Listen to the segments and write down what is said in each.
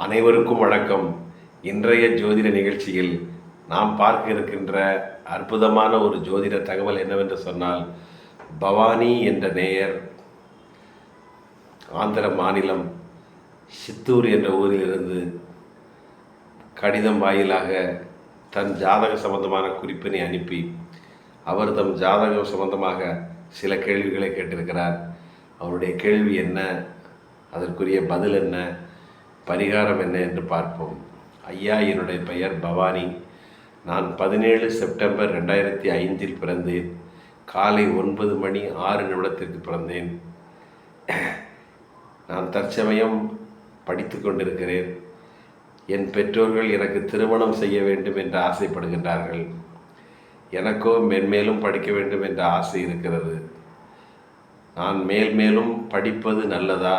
அனைவருக்கும் வணக்கம். இன்றைய ஜோதிட நிகழ்ச்சியில் நாம் பார்க்க இருக்கின்ற அற்புதமான ஒரு ஜோதிட தகவல் என்னவென்று சொன்னால், பவானி என்ற நேயர் ஆந்திர மாநிலம் சித்தூர் என்ற ஊரிலிருந்து கடிதம் வாயிலாக தன் ஜாதக சம்பந்தமான குறிப்பினை அனுப்பி அவர் தம் ஜாதகம் சம்பந்தமாக சில கேள்விகளை கேட்டிருக்கிறார். அவருடைய கேள்வி என்ன, அதற்குரிய பதில் என்ன, பரிகாரம் என்ன என்று பார்ப்போம். ஐயா, என்னுடைய பெயர் பவானி. நான் 17 செப்டம்பர் 2005 பிறந்தேன். காலை 9:06 பிறந்தேன். நான் தற்சமயம் படித்து கொண்டிருக்கிறேன். என் பெற்றோர்கள் எனக்கு திருமணம் செய்ய வேண்டும் என்று ஆசைப்படுகின்றார்கள். எனக்கோ மென்மேலும் படிக்க வேண்டும் என்ற ஆசை இருக்கிறது. நான் மேலும் படிப்பது நல்லதா,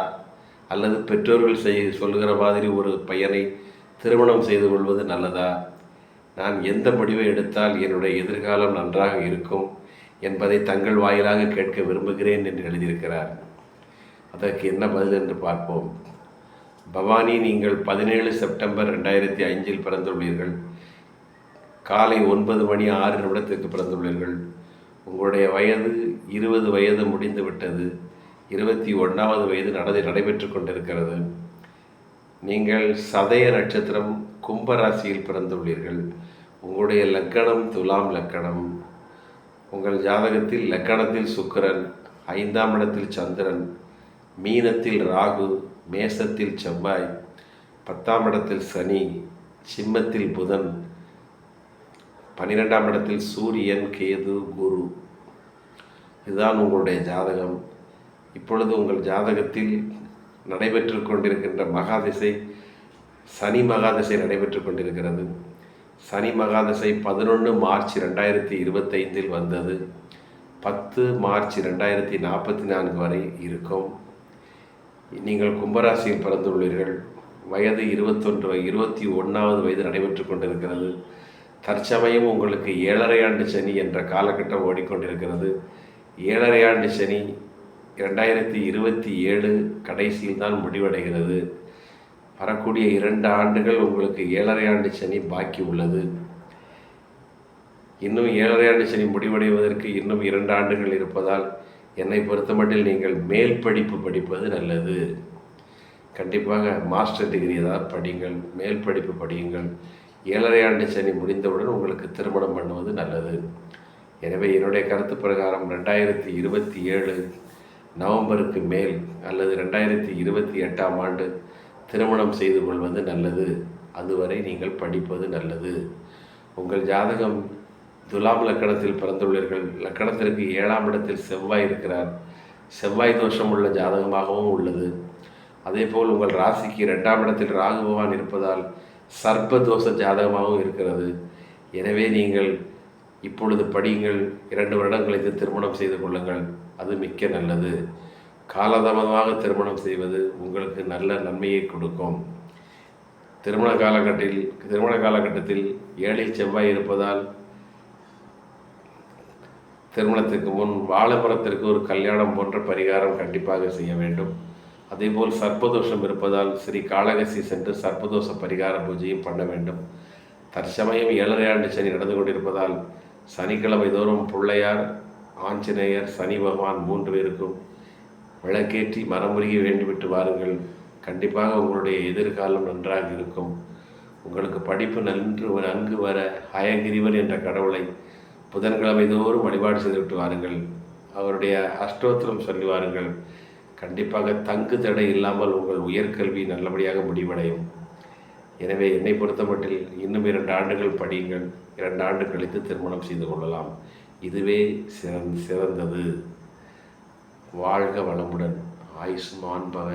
அல்லது பெற்றோர்கள் சொல்கிற மாதிரி ஒரு பையனை திருமணம் செய்து கொள்வது நல்லதா? நான் எந்த முடிவை எடுத்தால் என்னுடைய எதிர்காலம் நன்றாக இருக்கும் என்பதை தங்கள் வாயிலாக கேட்க விரும்புகிறேன் என்று எழுதியிருக்கிறார். அதற்கு என்ன பதில் என்று பார்ப்போம். பவானி, நீங்கள் 17 செப்டம்பர் 2005 பிறந்துள்ளீர்கள். காலை 9:06 பிறந்துள்ளீர்கள். உங்களுடைய வயது 20 வயது முடிந்து விட்டது. 21வது வயது நடைபெற்று கொண்டிருக்கிறது. நீங்கள் சதய நட்சத்திரம் கும்பராசியில் பிறந்துள்ளீர்கள். உங்களுடைய லக்கணம் துலாம் லக்கணம். உங்கள் ஜாதகத்தில் லக்கணத்தில் சுக்கிரன், 5ஆம் இடத்தில் சந்திரன், மீனத்தில் ராகு, மேசத்தில் செவ்வாய், 10ஆம் இடத்தில் சனி, சிம்மத்தில் புதன், 12ஆம் இடத்தில் சூரியன், கேது, குரு. இதுதான் உங்களுடைய ஜாதகம். இப்பொழுது உங்கள் ஜாதகத்தில் நடைபெற்று கொண்டிருக்கின்ற மகாதிசை சனி மகாதிசை நடைபெற்று கொண்டிருக்கிறது. சனி மகாதிசை 11 மார்ச் 2025 வந்தது. 10 மார்ச் 2044 வரை இருக்கும். நீங்கள் கும்பராசியில் பிறந்துள்ளீர்கள். வயது 21வது வயது நடைபெற்று கொண்டிருக்கிறது. தற்சமயம் உங்களுக்கு 7.5 ஆண்டு சனி என்ற காலகட்டம் ஓடிக்கொண்டிருக்கிறது. 7.5 ஆண்டு சனி 2027 கடைசியில் தான் முடிவடைகிறது. வரக்கூடிய 2 ஆண்டுகள் உங்களுக்கு 7.5 ஆண்டு சனி பாக்கி உள்ளது. இன்னும் 7.5 ஆண்டு சனி முடிவடைவதற்கு இன்னும் 2 ஆண்டுகள் இருப்பதால் என்னை பொறுத்தமட்டில் நீங்கள் மேல் படிப்பு படிப்பது நல்லது. கண்டிப்பாக மாஸ்டர் டிகிரி ஏதாவது படியுங்கள், மேல் படிப்பு படியுங்கள். 7.5 ஆண்டு சனி முடிந்தவுடன் உங்களுக்கு திருமணம் பண்ணுவது நல்லது. எனவே என்னுடைய கருத்து பிரகாரம் 2027 நவம்பருக்கு மேல் அல்லது 2028ஆம் ஆண்டு திருமணம் செய்து கொள்வது நல்லது. அதுவரை நீங்கள் படிப்பது நல்லது. உங்கள் ஜாதகம் துலாம் லக்கணத்தில் பிறந்துள்ளீர்கள். லக்கணத்திற்கு 7ஆம் இடத்தில் செவ்வாய் இருக்கிறார். செவ்வாய் தோஷம் உள்ள ஜாதகமாகவும் உள்ளது. அதேபோல் உங்கள் ராசிக்கு 2ஆம் இடத்தில் ராகு பகவான் இருப்பதால் சர்ப்ப தோஷ ஜாதகமாகவும் இருக்கிறது. எனவே நீங்கள் இப்பொழுது படியுங்கள். 2 வருடம் கழித்து திருமணம் செய்து கொள்ளுங்கள். அது மிக்க நல்லது. காலதாமதமாக திருமணம் செய்வது உங்களுக்கு நல்ல நன்மையை கொடுக்கும். திருமண காலகட்டத்தில் 7இல் செவ்வாய் இருப்பதால் திருமணத்திற்கு முன் வாழைமரத்திற்கு ஒரு கல்யாணம் போன்ற பரிகாரம் கண்டிப்பாக செய்ய வேண்டும். அதேபோல் சர்ப்பதோஷம் இருப்பதால் ஸ்ரீ காளகசி சென்று சர்ப்பதோஷ பரிகார பூஜையும் பண்ண வேண்டும். தற்சமயம் 7.5 ஆண்டு சனி நடந்து கொண்டிருப்பதால் சனிக்கிழமை தோறும் பிள்ளையார், ஆஞ்சநேயர், சனி பகவான் 3 பேருக்கும் விளக்கேற்றி மனமுருகி வேண்டிவிட்டு வாருங்கள். கண்டிப்பாக உங்களுடைய எதிர்காலம் நன்றாக இருக்கும். உங்களுக்கு படிப்பு நன்கு வர ஹயகிரிவன் என்ற கடவுளை புதன்கிழமை தோறும் வழிபாடு செய்துவிட்டு வாருங்கள். அவருடைய அஷ்டோத்திரம் சொல்லி வாருங்கள். கண்டிப்பாக தங்கு தடை இல்லாமல் உங்கள் உயர்கல்வி நல்லபடியாக முடிவடையும். எனவே என்னை பொறுத்தமட்டில் இன்னும் 2 ஆண்டுகள் படியுங்கள். 2 ஆண்டு கழித்து திருமணம் செய்து கொள்ளலாம். இதுவே சிறந்தது. வாழ்க வளமுடன். ஆயுஷ்மான் பவ.